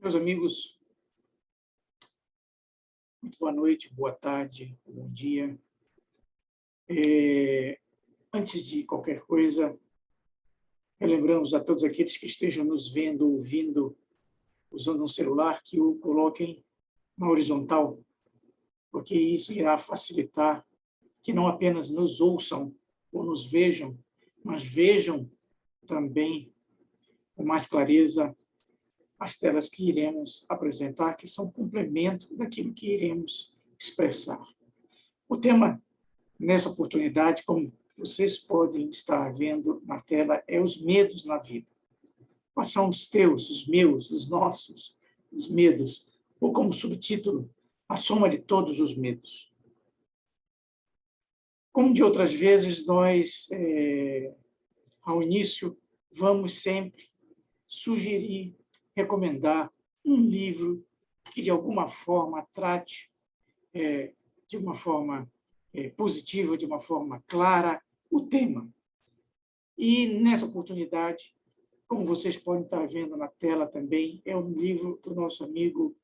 Meus amigos, muito boa noite, boa tarde, bom dia. Antes de qualquer coisa, lembramos a todos aqueles que estejam nos vendo, ouvindo, usando um celular, que o coloquem na horizontal, porque isso irá facilitar que não apenas nos ouçam ou nos vejam, mas vejam também com mais clareza as telas que iremos apresentar, que são complemento daquilo que iremos expressar. O tema, nessa oportunidade, como vocês podem estar vendo na tela, é os medos na vida. Quais são os teus, os meus, os nossos, os medos? Ou como subtítulo, a soma de todos os medos. Como de outras vezes, nós, ao início, vamos sempre sugerir, recomendar um livro que, de alguma forma, trate de uma forma positiva, de uma forma clara, o tema. E, nessa oportunidade, como vocês podem estar vendo na tela também, é um livro do nosso amigo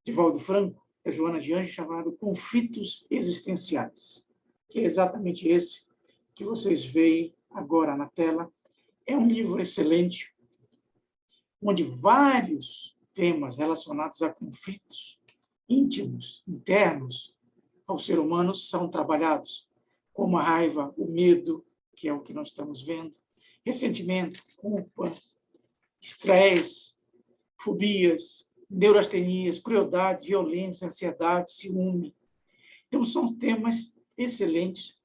Divaldo Franco, da Joana de Anjos, chamado Conflitos Existenciais, que é exatamente esse que vocês veem agora na tela. É um livro excelente, onde vários temas relacionados a conflitos íntimos, internos, ao ser humano são trabalhados, como a raiva, o medo, que é o que nós estamos vendo, ressentimento, culpa, estresse, fobias, neurastenias, crueldade, violência, ansiedade, ciúme. Então, são temas excelentes,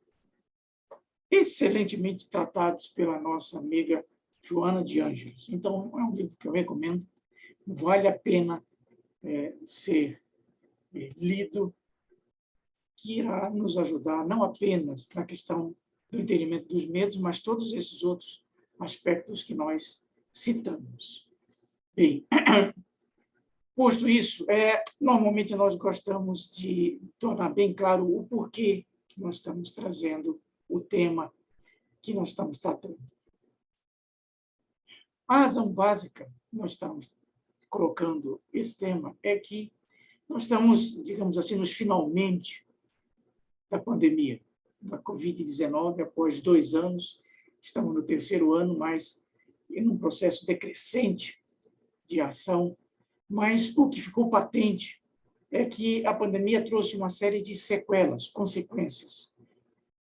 excelentemente tratados pela nossa amiga Joana de Ângeles. Então, é um livro que eu recomendo, vale a pena ser lido, que irá nos ajudar não apenas na questão do entendimento dos medos, mas todos esses outros aspectos que nós citamos. Bem, posto isso, normalmente nós gostamos de tornar bem claro o porquê que nós estamos trazendo o tema que nós estamos tratando. A razão básica que nós estamos colocando esse tema é que nós estamos, digamos assim, nos finalmente da pandemia, da Covid-19, após 2 anos, estamos no 3º ano, mas em um processo decrescente de ação, mas o que ficou patente é que a pandemia trouxe uma série de sequelas, consequências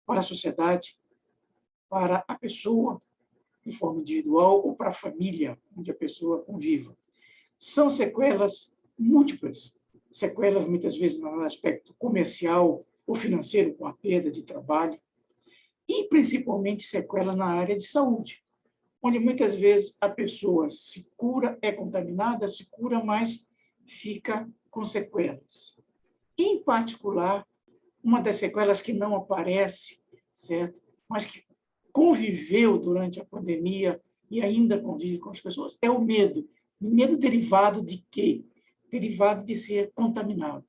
para a sociedade, para a pessoa, de forma individual, ou para a família, onde a pessoa convive. São sequelas múltiplas, sequelas muitas vezes no aspecto comercial ou financeiro, com a perda de trabalho, e principalmente sequela na área de saúde, onde muitas vezes a pessoa se cura, é contaminada, se cura, mas fica com sequelas. Em particular, uma das sequelas que não aparece, certo? Mas que conviveu durante a pandemia e ainda convive com as pessoas, é o medo. Medo derivado de quê? Derivado de ser contaminado.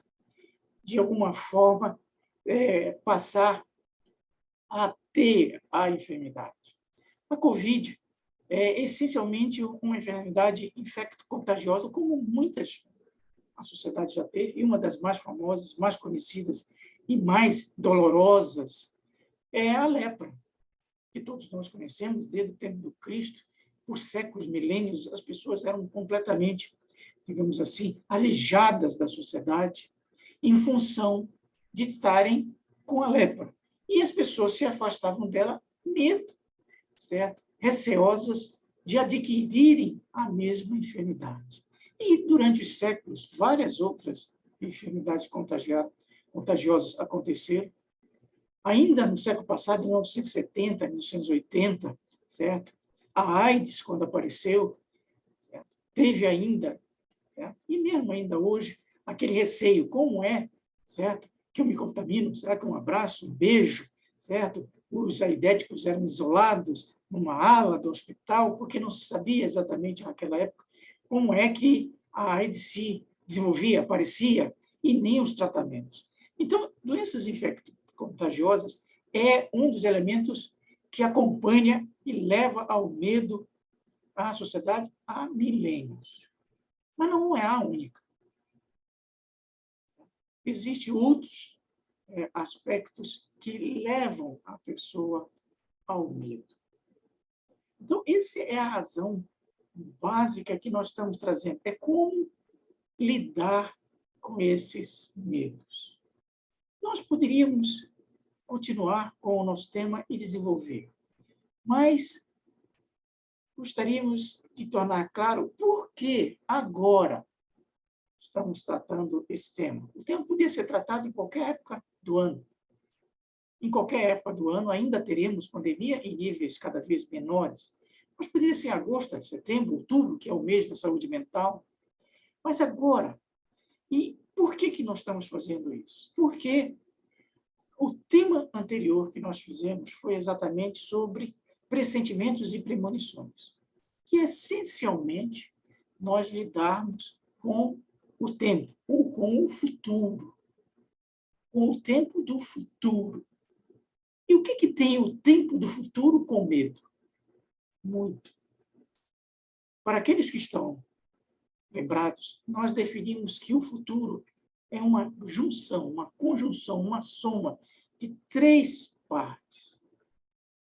De alguma forma, passar a ter a enfermidade. A Covid é essencialmente uma enfermidade infecto-contagiosa, como muitas a sociedade já teve, e uma das mais famosas, mais conhecidas e mais dolorosas é a lepra, que todos nós conhecemos desde o tempo do Cristo. Por séculos, milênios, as pessoas eram completamente, digamos assim, alejadas da sociedade em função de estarem com a lepra. E as pessoas se afastavam dela medo, certo? Receosas de adquirirem a mesma enfermidade. E, durante os séculos, várias outras enfermidades contagiosas aconteceram. Ainda no século passado, em 1970, 1980, certo? A AIDS, quando apareceu, certo? Teve ainda, certo? E mesmo ainda hoje, aquele receio, como é, certo? Que eu me contamino, será que um abraço, um beijo, certo? Os aidéticos eram isolados numa ala do hospital, porque não se sabia exatamente naquela época como é que a AIDS se desenvolvia, aparecia, e nem os tratamentos. Então, doenças infecto-contagiosas é um dos elementos que acompanha e leva ao medo à sociedade há milênios. Mas não é a única. Existem outros aspectos que levam a pessoa ao medo. Então, essa é a razão básica que nós estamos trazendo. É como lidar com esses medos. Nós poderíamos continuar com o nosso tema e desenvolver, mas gostaríamos de tornar claro por que agora estamos tratando esse tema. O tema podia ser tratado em qualquer época do ano. Em qualquer época do ano, ainda teremos pandemia em níveis cada vez menores. Mas poderia ser agosto, setembro, outubro, que é o mês da saúde mental. Mas agora, e por que nós estamos fazendo isso? Porque o tema anterior que nós fizemos foi exatamente sobre pressentimentos e premonições, que essencialmente nós lidarmos com o tempo, ou com o futuro, com o tempo do futuro. E o que tem o tempo do futuro com medo? Muito. Para aqueles que estão lembrados, nós definimos que o futuro é uma junção, uma conjunção, uma soma de 3 partes.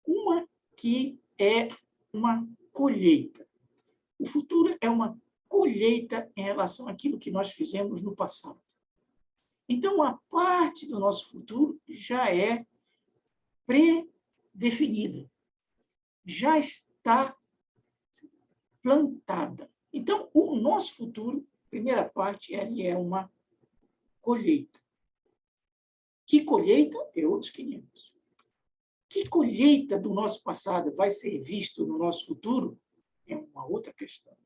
Uma que é uma colheita. O futuro é uma colheita em relação àquilo que nós fizemos no passado. Então, a parte do nosso futuro já é pré-definida, já está plantada. Então, o nosso futuro, primeira parte, ele é uma colheita. Que colheita? É outros 500. Que colheita do nosso passado vai ser visto no nosso futuro? É uma outra questão.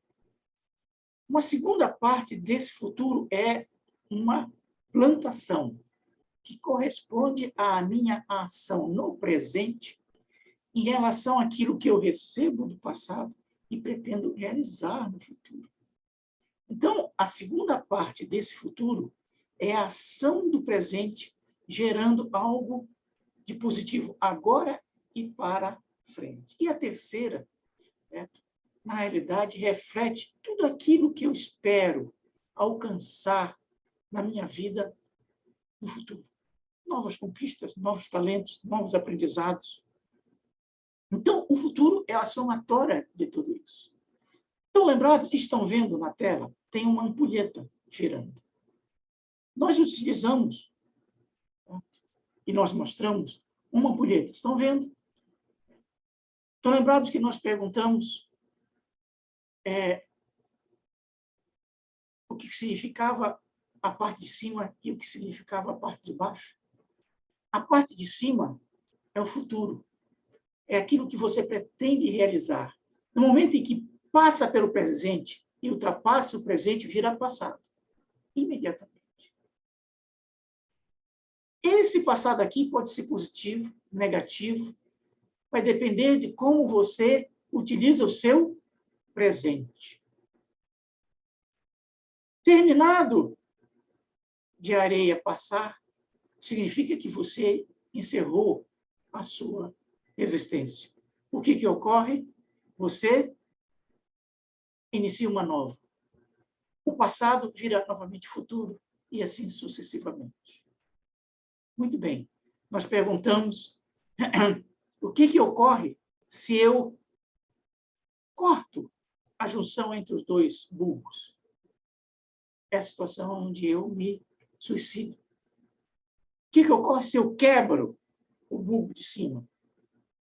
Uma segunda parte desse futuro é uma plantação, que corresponde à minha ação no presente em relação àquilo que eu recebo do passado e pretendo realizar no futuro. Então, a segunda parte desse futuro é a ação do presente gerando algo de positivo agora e para frente. E a terceira, certo? Na realidade, reflete tudo aquilo que eu espero alcançar na minha vida no futuro. Novas conquistas, novos talentos, novos aprendizados. Então, o futuro é a somatória de tudo isso. Estão lembrados? Estão vendo na tela? Tem uma ampulheta girando. Nós utilizamos, e nós mostramos, uma ampulheta. Estão vendo? Estão lembrados que nós perguntamos o que significava a parte de cima e o que significava a parte de baixo? A parte de cima é o futuro. É aquilo que você pretende realizar. No momento em que passa pelo presente e ultrapassa o presente, vira passado. Imediatamente. Esse passado aqui pode ser positivo, negativo, vai depender de como você utiliza o seu presente. Terminado de areia passar, significa que você encerrou a sua existência. O que ocorre? Você inicia uma nova. O passado vira novamente futuro e assim sucessivamente. Muito bem. Nós perguntamos o que ocorre se eu corto a junção entre os dois bulbos. É a situação onde eu me suicido. O que ocorre se eu quebro o bulbo de cima?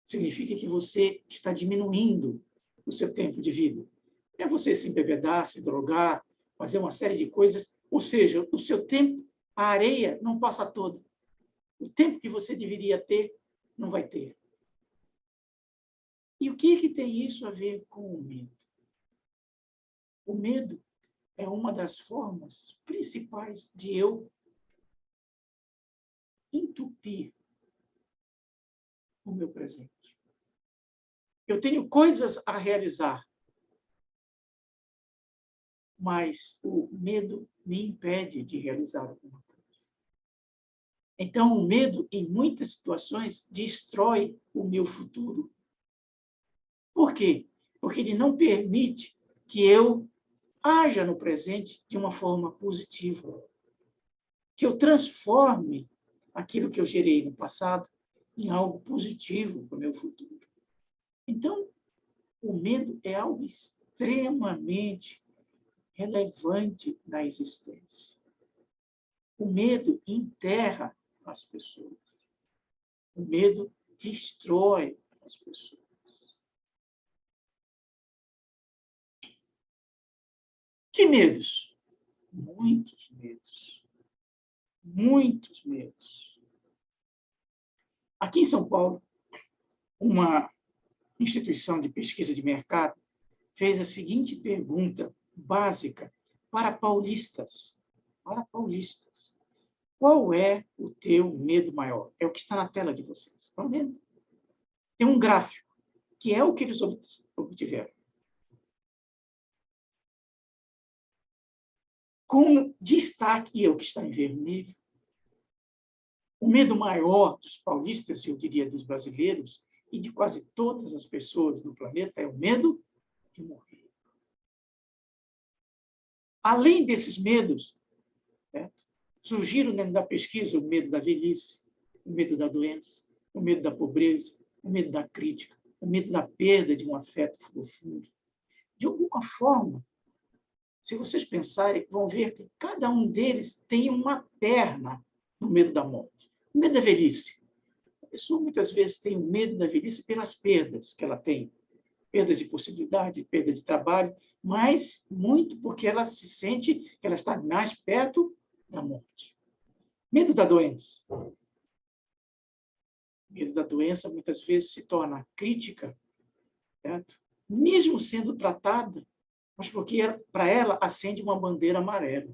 Significa que você está diminuindo o seu tempo de vida. É você se embebedar, se drogar, fazer uma série de coisas. Ou seja, o seu tempo, a areia não passa toda. O tempo que você deveria ter, não vai ter. E o que tem isso a ver com o medo? O medo é uma das formas principais de eu entupir o meu presente. Eu tenho coisas a realizar, mas o medo me impede de realizar alguma coisa. Então, o medo, em muitas situações, destrói o meu futuro. Por quê? Porque ele não permite que eu haja no presente de uma forma positiva, que eu transforme aquilo que eu gerei no passado em algo positivo para o meu futuro. Então, o medo é algo extremamente relevante na existência. O medo enterra as pessoas. O medo destrói as pessoas. Que medos? Muitos medos. Muitos medos. Aqui em São Paulo, uma instituição de pesquisa de mercado fez a seguinte pergunta básica para paulistas. Para paulistas. Qual é o teu medo maior? É o que está na tela de vocês. Estão vendo? Tem um gráfico, que é o que eles obtiveram. Com destaque, e é o que está em vermelho, o medo maior dos paulistas, eu diria dos brasileiros, e de quase todas as pessoas no planeta, é o medo de morrer. Além desses medos, certo? Surgiram dentro da pesquisa o medo da velhice, o medo da doença, o medo da pobreza, o medo da crítica, o medo da perda de um afeto profundo. De alguma forma, se vocês pensarem, vão ver que cada um deles tem uma perna no medo da morte. O medo da velhice. A pessoa muitas vezes tem o medo da velhice pelas perdas que ela tem. Perdas de possibilidade, perdas de trabalho, mas muito porque ela se sente que ela está mais perto da morte. Medo da doença. Medo da doença muitas vezes se torna crítica, certo? Mesmo sendo tratada, mas porque para ela acende uma bandeira amarela.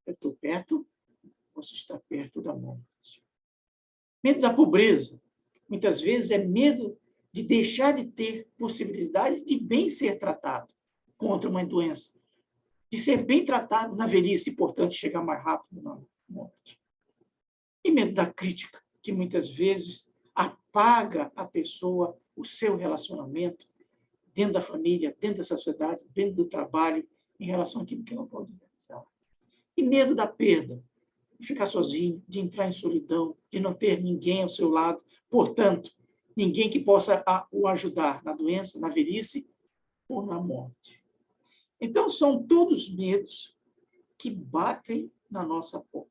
Eu estou perto, posso estar perto da morte. Medo da pobreza. Muitas vezes é medo de deixar de ter possibilidade de bem ser tratado contra uma doença. De ser bem tratado na velhice, e, portanto, chegar mais rápido na morte. E medo da crítica, que muitas vezes apaga a pessoa, o seu relacionamento, dentro da família, dentro da sociedade, dentro do trabalho, em relação àquilo que não pode realizar. E medo da perda, de ficar sozinho, de entrar em solidão, de não ter ninguém ao seu lado, portanto, ninguém que possa o ajudar na doença, na velhice ou na morte. Então, são todos medos que batem na nossa porta.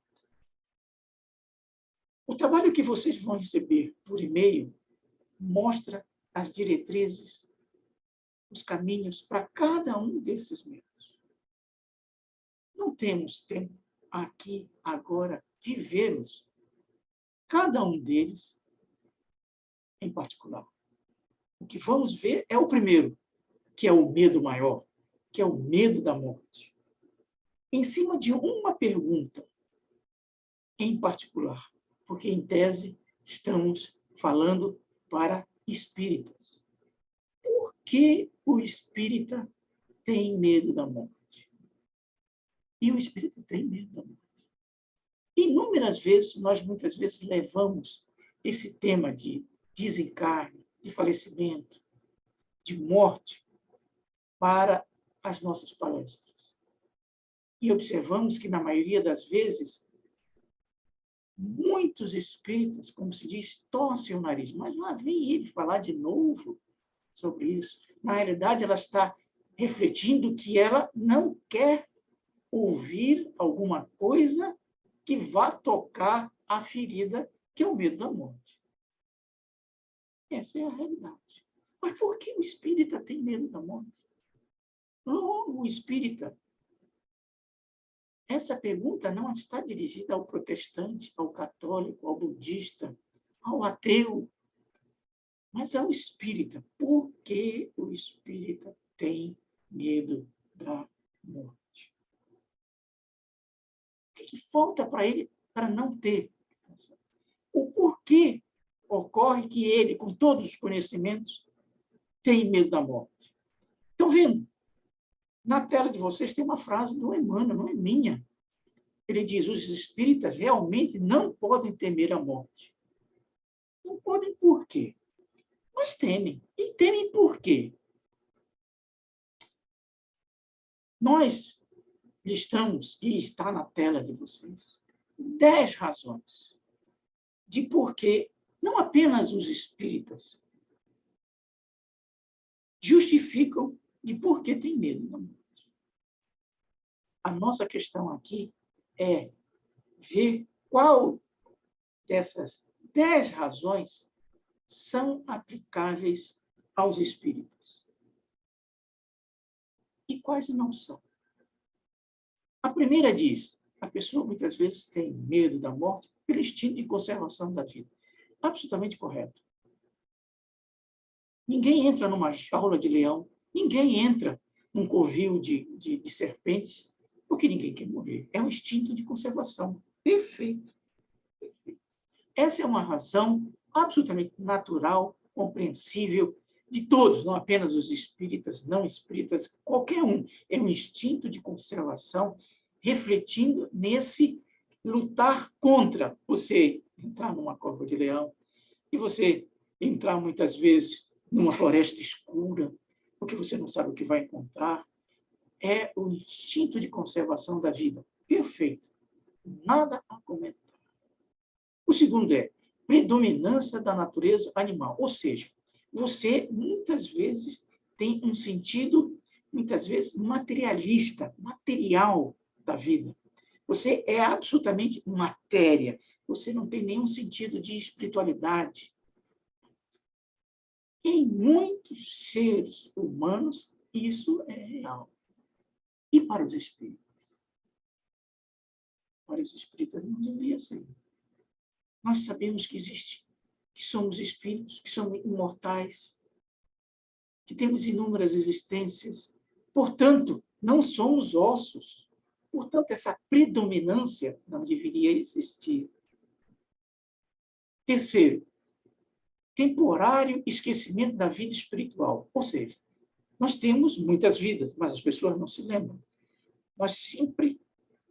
O trabalho que vocês vão receber por e-mail mostra as diretrizes, os caminhos para cada um desses medos. Não temos tempo aqui, agora, de vê-los, cada um deles em particular. O que vamos ver é o primeiro, que é o medo maior, que é o medo da morte. Em cima de uma pergunta em particular, porque, em tese, estamos falando para espíritas. Por que o espírita tem medo da morte? E o espírita tem medo da morte. Inúmeras vezes, nós muitas vezes levamos esse tema de desencarne, de falecimento, de morte, para as nossas palestras. E observamos que, na maioria das vezes, muitos espíritas, como se diz, torcem o nariz. Mas lá vem ele falar de novo sobre isso. Na realidade, ela está refletindo que ela não quer ouvir alguma coisa que vá tocar a ferida, que é o medo da morte. Essa é a realidade. Mas por que o espírita tem medo da morte? Logo, o espírita. Essa pergunta não está dirigida ao protestante, ao católico, ao budista, ao ateu, mas ao espírita. Por que o espírita tem medo da morte? O que falta para ele para não ter? O porquê ocorre que ele, com todos os conhecimentos, tem medo da morte? Estão vendo? Na tela de vocês tem uma frase do Emmanuel, não é minha. Ele diz: os espíritas realmente não podem temer a morte. Não podem por quê? Mas temem. E temem por quê? Nós listamos, e está na tela de vocês, 10 razões de por que não apenas os espíritas justificam de por que têm medo da morte. A nossa questão aqui é ver qual dessas 10 razões são aplicáveis aos espíritos e quais não são. A primeira diz, a pessoa muitas vezes tem medo da morte pelo instinto de conservação da vida. Absolutamente correto. Ninguém entra numa jaula de leão, ninguém entra num covil de serpentes, porque ninguém quer morrer. É um instinto de conservação. Perfeito. Perfeito. Essa é uma razão absolutamente natural, compreensível de todos, não apenas os espíritas, não espíritas, qualquer um. É um instinto de conservação refletindo nesse lutar contra você entrar numa cova de leão e você entrar muitas vezes numa floresta escura, porque você não sabe o que vai encontrar. É o instinto de conservação da vida. Perfeito. Nada a comentar. O segundo é predominância da natureza animal, ou seja, você muitas vezes tem um sentido, muitas vezes, materialista, material da vida. Você é absolutamente matéria. Você não tem nenhum sentido de espiritualidade. Em muitos seres humanos, isso é real. E para os espíritas? Para os espíritas não deveria ser. Nós sabemos que existe, que somos espíritos, que somos imortais, que temos inúmeras existências. Portanto, não somos ossos. Portanto, essa predominância não deveria existir. Terceiro, temporário esquecimento da vida espiritual. Ou seja, nós temos muitas vidas, mas as pessoas não se lembram. Nós sempre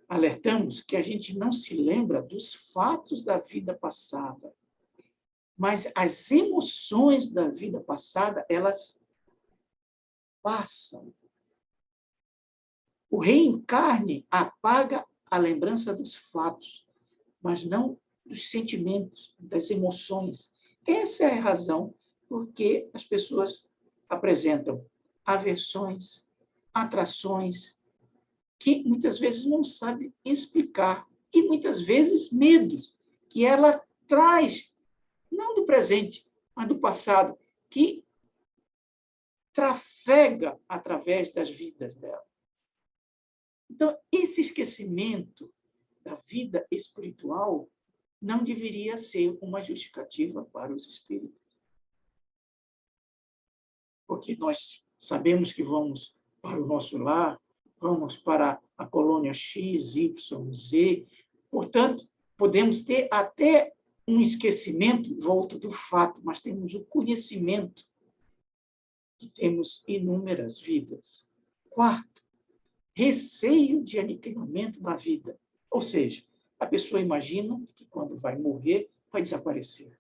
alertamos que a gente não se lembra dos fatos da vida passada, mas as emoções da vida passada, elas passam. O reencarne apaga a lembrança dos fatos, mas não dos sentimentos, das emoções. Essa é a razão por que as pessoas apresentam aversões, atrações, que muitas vezes não sabem explicar, e muitas vezes medos que ela traz, não do presente, mas do passado, que trafega através das vidas dela. Então, esse esquecimento da vida espiritual não deveria ser uma justificativa para os espíritos. Porque nós sabemos que vamos para o nosso lar, vamos para a colônia X, Y, Z. Portanto, podemos ter até um esquecimento, volta do fato, mas temos o conhecimento que temos inúmeras vidas. Quarto, receio de aniquilamento da vida. Ou seja, a pessoa imagina que quando vai morrer, vai desaparecer.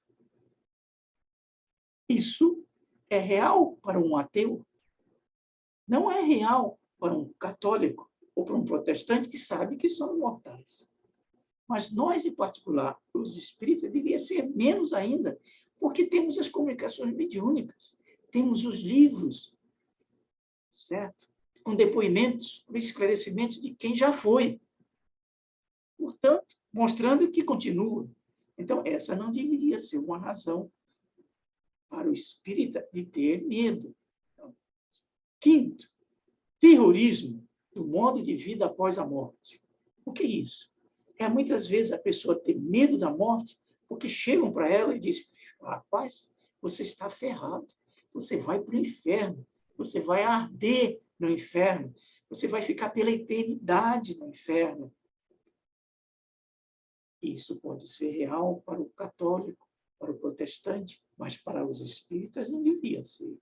Isso é real para um ateu? Não é real para um católico ou para um protestante que sabe que são imortais. Mas nós, em particular, os espíritas, deveria ser menos ainda, porque temos as comunicações mediúnicas, temos os livros, certo? Com depoimentos, com esclarecimentos de quem já foi. Portanto, mostrando que continua. Então, essa não deveria ser uma razão para o espírita de ter medo. Quinto, terrorismo do modo de vida após a morte. O que é isso? É muitas vezes a pessoa ter medo da morte porque chegam para ela e dizem: rapaz, você está ferrado, você vai para o inferno, você vai arder no inferno, você vai ficar pela eternidade no inferno. Isso pode ser real para o católico, para o protestante, mas para os espíritas não devia ser.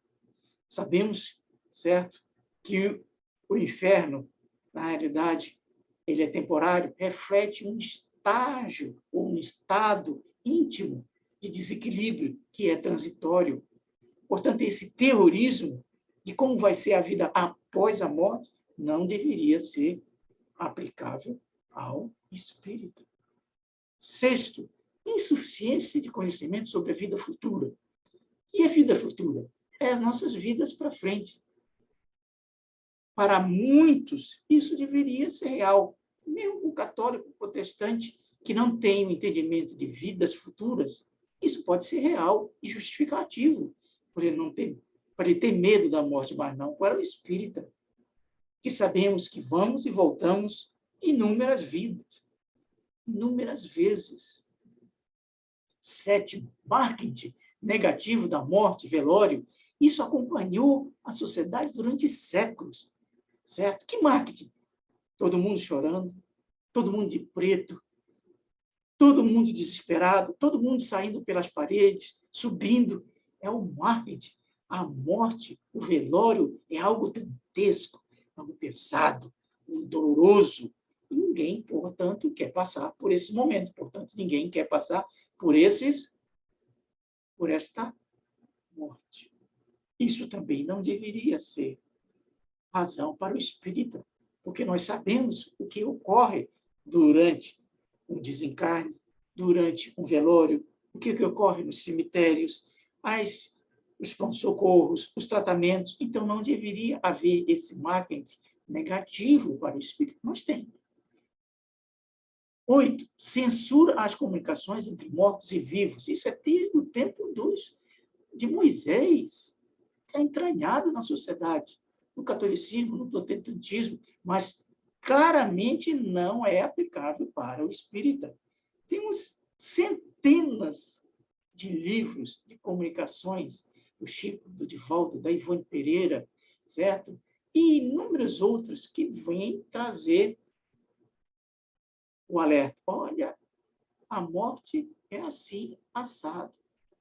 Sabemos, certo, que o inferno, na realidade, ele é temporário, reflete um estágio ou um estado íntimo de desequilíbrio que é transitório. Portanto, esse terrorismo de como vai ser a vida após a morte não deveria ser aplicável ao espírito. Sexto, insuficiência de conhecimento sobre a vida futura. E a vida futura? É as nossas vidas para frente. Para muitos, isso deveria ser real. Mesmo o católico protestante, que não tem o entendimento de vidas futuras, isso pode ser real e justificativo, por ele não ter, para ele ter medo da morte, mas não para o espírita, que sabemos que vamos e voltamos inúmeras vidas, inúmeras vezes. Sétimo, marketing negativo da morte, velório, isso acompanhou a sociedade durante séculos, certo? Que marketing? Todo mundo chorando, todo mundo de preto, todo mundo desesperado, todo mundo saindo pelas paredes, subindo. É o marketing. A morte, o velório é algo dantesco, algo pesado, doloroso. E ninguém, portanto, quer passar por esse momento. Portanto, ninguém quer passar por esta morte. Isso também não deveria ser razão para o espírita, porque nós sabemos o que ocorre durante um desencarne, durante um velório, o que ocorre nos cemitérios, os pronto-socorros, os tratamentos. Então, não deveria haver esse marketing negativo para o espírito. Nós temos. 8. Censura às comunicações entre mortos e vivos. Isso é desde o tempo de Moisés. Está entranhado na sociedade, no catolicismo, no protestantismo, mas claramente não é aplicável para o espírita. Temos centenas de livros de comunicações do Chico, do Divaldo, da Ivone Pereira, certo? E inúmeros outros que vêm trazer o alerta. Olha, a morte é assim, assado.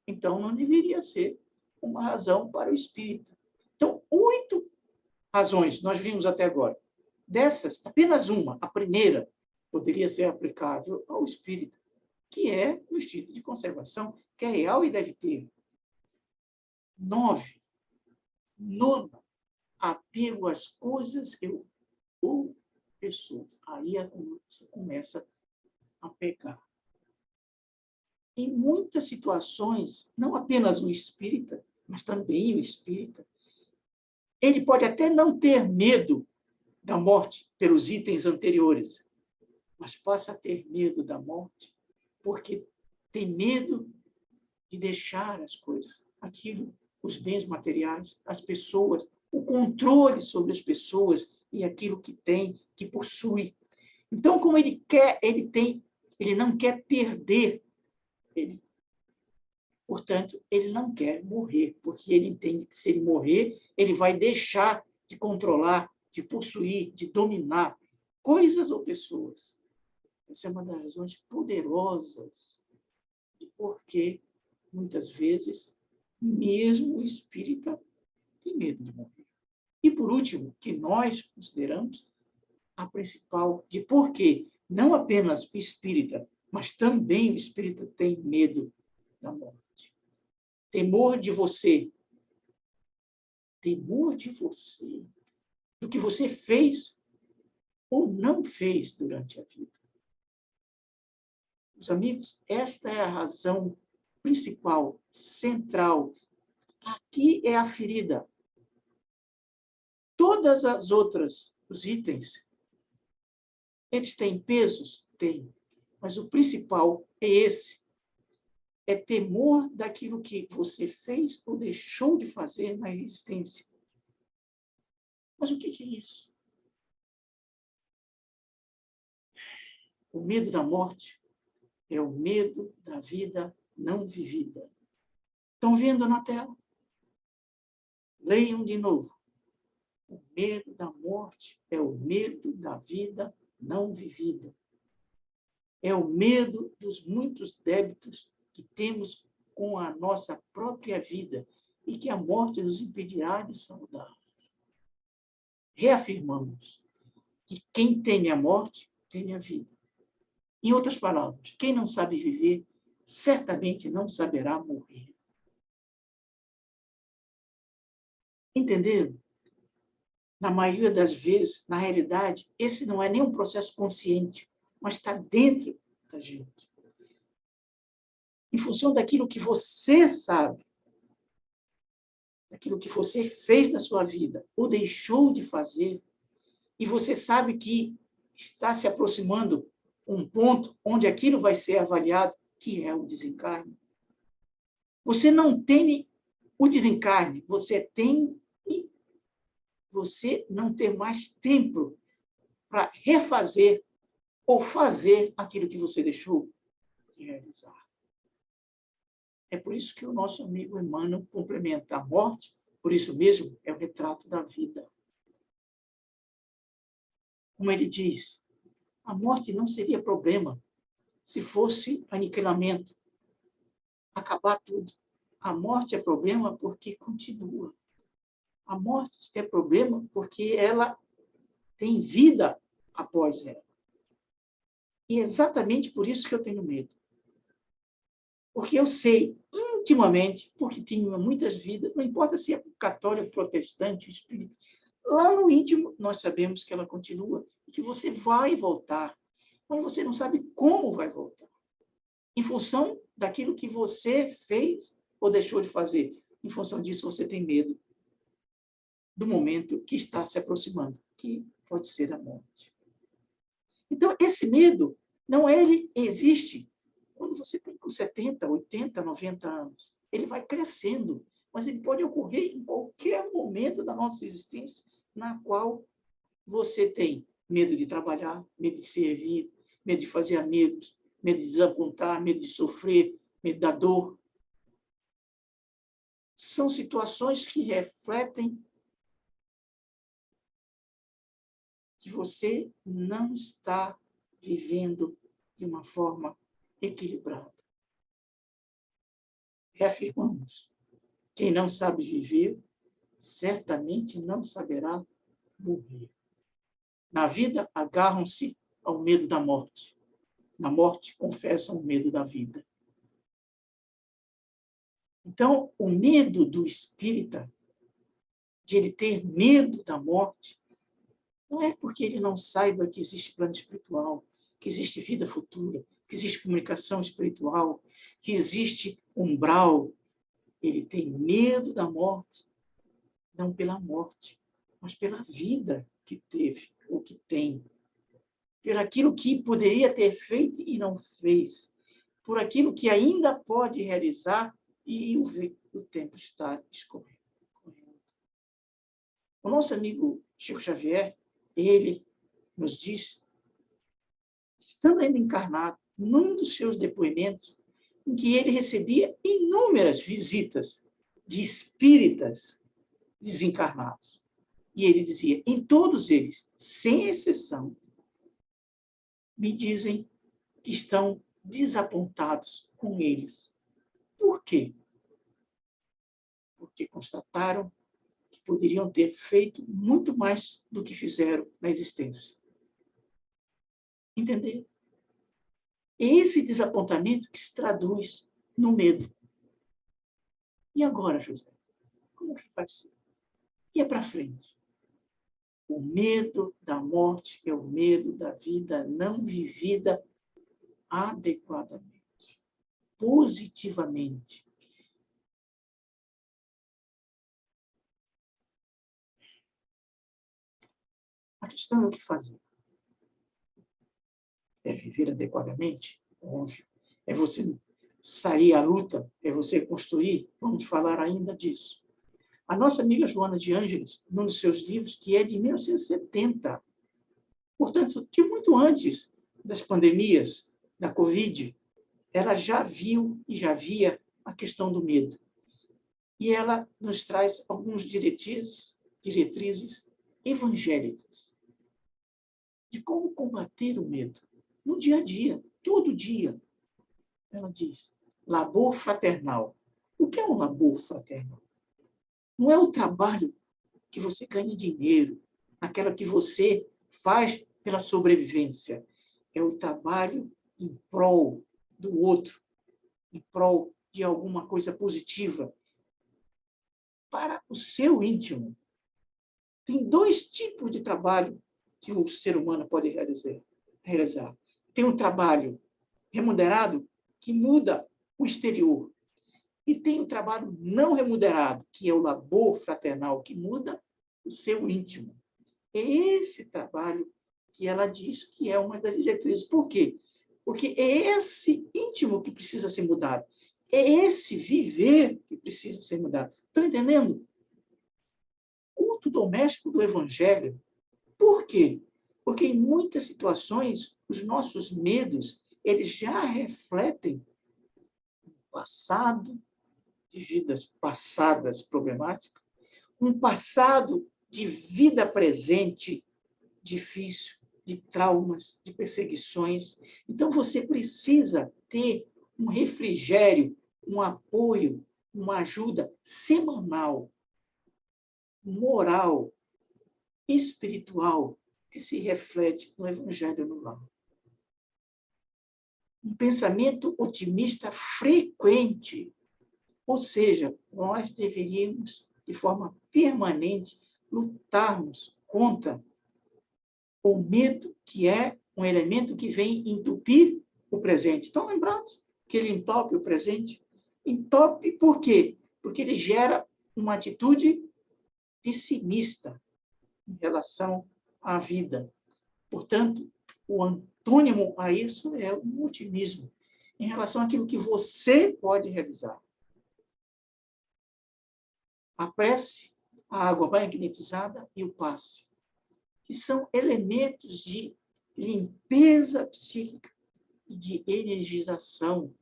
Então, não deveria ser uma razão para o espírita. Então, 8 razões nós vimos até agora. Dessas, apenas uma, a primeira, poderia ser aplicável ao espírita, que é o instinto de conservação, que é real e deve ter. 9. Nona, apego às coisas ou pessoas. Aí você começa a pecar. Em muitas situações, não apenas o espírita, mas também o espírita, ele pode até não ter medo da morte pelos itens anteriores, mas passa a ter medo da morte porque tem medo de deixar as coisas, aquilo, os bens materiais, as pessoas, o controle sobre as pessoas e aquilo que tem, que possui. Então, como ele não quer perder, portanto, ele não quer morrer, porque ele entende que se ele morrer, ele vai deixar de controlar, de possuir, de dominar coisas ou pessoas. Essa é uma das razões poderosas de por que, muitas vezes, mesmo o espírita tem medo de morrer. E, por último, que nós consideramos a principal de por que não apenas o espírita, mas também o espírita tem medo da morte. Temor de você. Temor de você. Do que você fez ou não fez durante a vida. Meus amigos, esta é a razão principal, central. Aqui é a ferida. Todas as outras, os itens, eles têm pesos? Têm. Mas o principal é esse. É temor daquilo que você fez ou deixou de fazer na existência. Mas o que é isso? O medo da morte é o medo da vida não vivida. Estão vendo na tela? Leiam de novo. O medo da morte é o medo da vida não vivida. É o medo dos muitos débitos que temos com a nossa própria vida e que a morte nos impedirá de saldar. Reafirmamos que quem tem a morte, tem a vida. Em outras palavras, quem não sabe viver, certamente não saberá morrer. Entenderam? na maioria das vezes, na realidade, esse não é nem um processo consciente, mas está dentro da gente. Em função daquilo que você sabe, daquilo que você fez na sua vida, ou deixou de fazer, e você sabe que está se aproximando um ponto onde aquilo vai ser avaliado, que é o desencarne. Você não tem o desencarne, você não tem mais tempo para refazer ou fazer aquilo que você deixou de realizar. É por isso que o nosso amigo Emmanuel complementa a morte, por isso mesmo é o retrato da vida. Como ele diz, a morte não seria problema se fosse aniquilamento, acabar tudo. A morte é problema porque continua. A morte é problema porque ela tem vida após ela. E é exatamente por isso que eu tenho medo. Porque eu sei intimamente, porque tinha muitas vidas, não importa se é católico, protestante, espírita, lá no íntimo nós sabemos que ela continua e que você vai voltar, mas você não sabe como vai voltar. Em função daquilo que você fez ou deixou de fazer. Em função disso, você tem medo do momento que está se aproximando, que pode ser a morte. Então, esse medo, não ele existe quando você tem com 70, 80, 90 anos. Ele vai crescendo, mas ele pode ocorrer em qualquer momento da nossa existência, na qual você tem medo de trabalhar, medo de servir, medo de fazer amigos, medo de desapontar, medo de sofrer, medo da dor. São situações que refletem que você não está vivendo de uma forma equilibrada. Reafirmamos, quem não sabe viver, certamente não saberá morrer. Na vida, agarram-se ao medo da morte. Na morte, confessam o medo da vida. Então, o medo do espírita, de ele ter medo da morte, não é porque ele não saiba que existe plano espiritual, que existe vida futura, que existe comunicação espiritual, que existe umbral. Ele tem medo da morte, não pela morte, mas pela vida que teve ou que tem, por aquilo que poderia ter feito e não fez, por aquilo que ainda pode realizar e o tempo está escorrendo. O nosso amigo Chico Xavier, ele nos diz, estando ainda encarnado, num dos seus depoimentos, em que ele recebia inúmeras visitas de espíritas desencarnados. E ele dizia, em todos eles, sem exceção, me dizem que estão desapontados com eles. Por quê? Porque constataram que poderiam ter feito muito mais do que fizeram na existência. Entender? É esse desapontamento que se traduz no medo. E agora, José? Como que vai ser? E é para frente. O medo da morte é o medo da vida não vivida adequadamente, positivamente. A questão é o que fazer. É viver adequadamente? Óbvio. É você sair à luta? É você construir? Vamos falar ainda disso. A nossa amiga Joana de Ângeles, num dos seus livros, que é de 1970, portanto, de muito antes das pandemias, da Covid, ela já viu e já via a questão do medo. E ela nos traz alguns diretrizes evangélicas de como combater o medo no dia a dia, todo dia. Ela diz, labor fraternal. O que é um labor fraternal? Não é o trabalho que você ganha dinheiro, aquela que você faz pela sobrevivência. É o trabalho em prol do outro, em prol de alguma coisa positiva para o seu íntimo. Tem dois tipos de trabalho que o ser humano pode realizar. Tem um trabalho remunerado que muda o exterior. E tem o trabalho não remunerado, que é o labor fraternal, que muda o seu íntimo. É esse trabalho que ela diz que é uma das diretrizes. Por quê? Porque é esse íntimo que precisa ser mudado. É esse viver que precisa ser mudado. Estão entendendo? Culto doméstico do Evangelho. Por quê? Porque em muitas situações, os nossos medos, eles já refletem o passado de vidas passadas problemáticas, um passado de vida presente difícil, de traumas, de perseguições. Então, você precisa ter um refrigério, um apoio, uma ajuda semanal, moral, espiritual, que se reflete no Evangelho no lar. Um pensamento otimista frequente, ou seja, nós deveríamos, de forma permanente, lutarmos contra o medo, que é um elemento que vem entupir o presente. Estão lembrados que ele entope o presente? Entope por quê? Porque ele gera uma atitude pessimista em relação à vida. Portanto, o antônimo a isso é o otimismo, em relação àquilo que você pode realizar. A prece, a água magnetizada e o passe, que são elementos de limpeza psíquica e de energização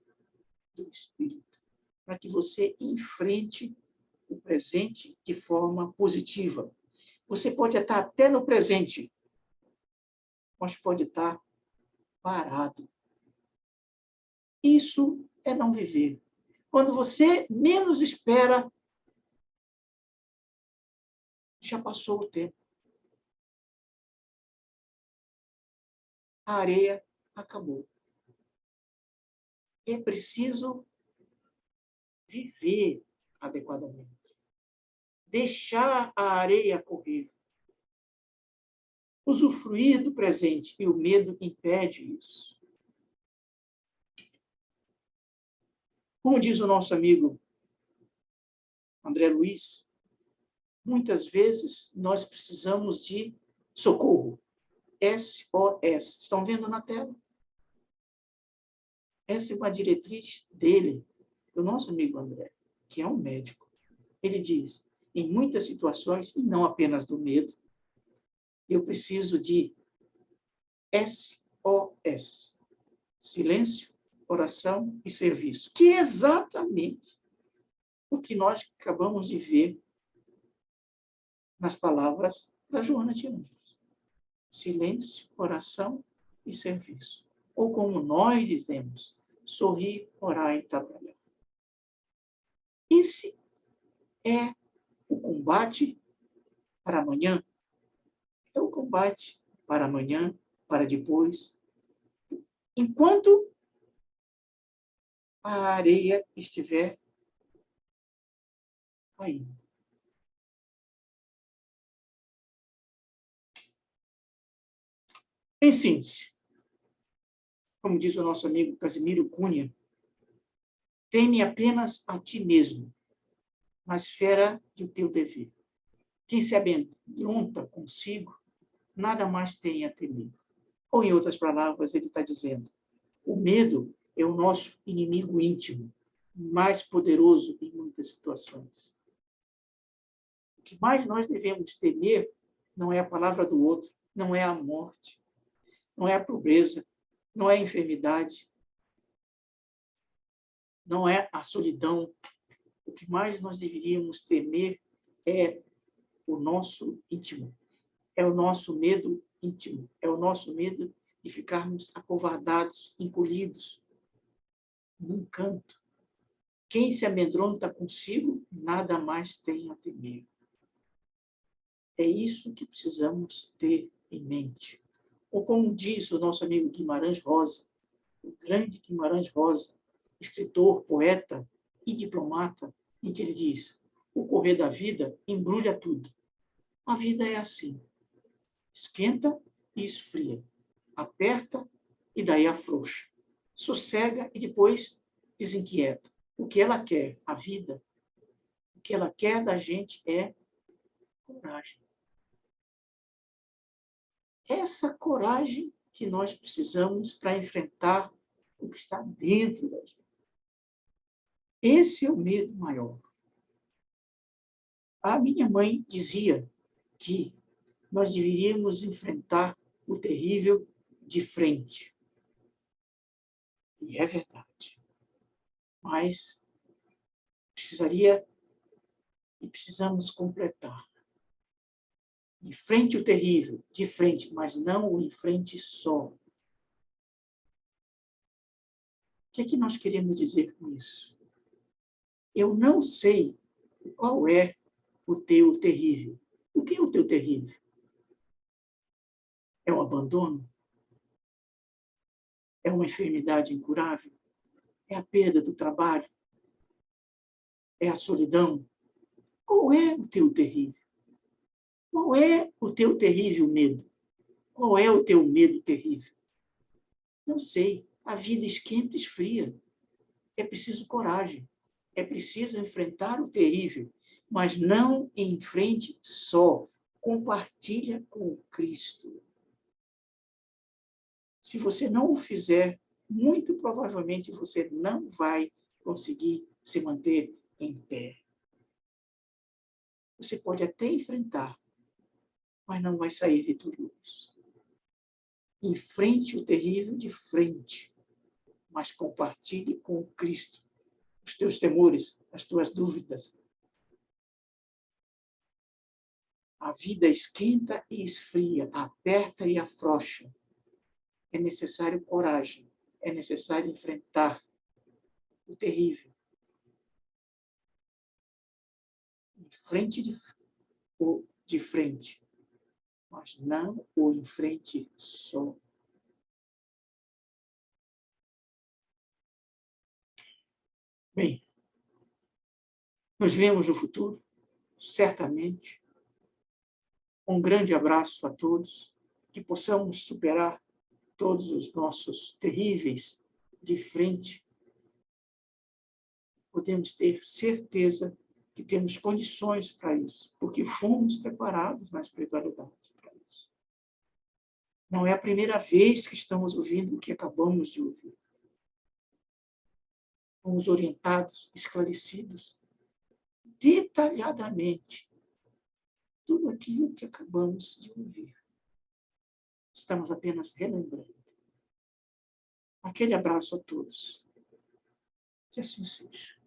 do espírito, para que você enfrente o presente de forma positiva. Você pode estar até no presente, mas pode estar parado. Isso é não viver. Quando você menos espera, já passou o tempo. A areia acabou. É preciso viver adequadamente. Deixar a areia correr. Usufruir do presente, e o medo impede isso. Como diz o nosso amigo André Luiz, muitas vezes nós precisamos de socorro. SOS. Estão vendo na tela? Essa é uma diretriz dele, do nosso amigo André, que é um médico. Ele diz, em muitas situações, e não apenas do medo, eu preciso de SOS. Silêncio, oração e serviço. Que é exatamente o que nós acabamos de ver nas palavras da Joana de Ângeles. Silêncio, oração e serviço. Ou como nós dizemos, sorrir, orar e trabalhar. Esse é o combate para amanhã. É o combate para amanhã, para depois. Enquanto a areia estiver caindo. Em síntese, como diz o nosso amigo Casimiro Cunha, teme apenas a ti mesmo, na esfera do teu dever. Quem se amedronta consigo, nada mais tem a temer. Ou, em outras palavras, ele está dizendo, o medo é o nosso inimigo íntimo, mais poderoso em muitas situações. O que mais nós devemos temer não é a palavra do outro, não é a morte, não é a pobreza, não é a enfermidade, não é a solidão. O que mais nós deveríamos temer é o nosso íntimo, é o nosso medo íntimo, é o nosso medo de ficarmos acovardados, encolhidos, num canto. Quem se amedronta consigo, nada mais tem a temer. É isso que precisamos ter em mente. Ou como diz o nosso amigo Guimarães Rosa, o grande Guimarães Rosa, escritor, poeta e diplomata, em que ele diz, o correr da vida embrulha tudo. A vida é assim. Esquenta e esfria. Aperta e daí afrouxa. Sossega e depois desinquieta. O que ela quer, a vida, o que ela quer da gente é coragem. Essa coragem que nós precisamos para enfrentar o que está dentro da gente. Esse é o medo maior. A minha mãe dizia que nós deveríamos enfrentar o terrível de frente. E é verdade. Mas precisamos completar. Enfrente o terrível, de frente, mas não o enfrente só. O que é que nós queremos dizer com isso? Eu não sei qual é o teu terrível. O que é o teu terrível? É o abandono? É uma enfermidade incurável? É a perda do trabalho? É a solidão? Qual é o teu terrível? Qual é o teu terrível medo? Qual é o teu medo terrível? Não sei. A vida esquenta e esfria. É preciso coragem. É preciso enfrentar o terrível, mas não em frente só. Compartilha com Cristo. Se você não o fizer, muito provavelmente você não vai conseguir se manter em pé. Você pode até enfrentar, mas não vai sair vitorioso. Enfrente o terrível de frente, mas compartilhe com Cristo os teus temores, as tuas dúvidas. A vida esquenta e esfria, aperta e afrouxa. É necessário coragem, é necessário enfrentar o terrível. De frente, mas não o enfrente só. Bem, nos vemos no futuro, certamente. Um grande abraço a todos, que possamos superar todos os nossos terríveis de frente. Podemos ter certeza que temos condições para isso, porque fomos preparados na espiritualidade para isso. Não é a primeira vez que estamos ouvindo o que acabamos de ouvir. Fomos orientados, esclarecidos, detalhadamente, tudo aquilo que acabamos de ouvir. Estamos apenas relembrando. Aquele abraço a todos. Que assim seja.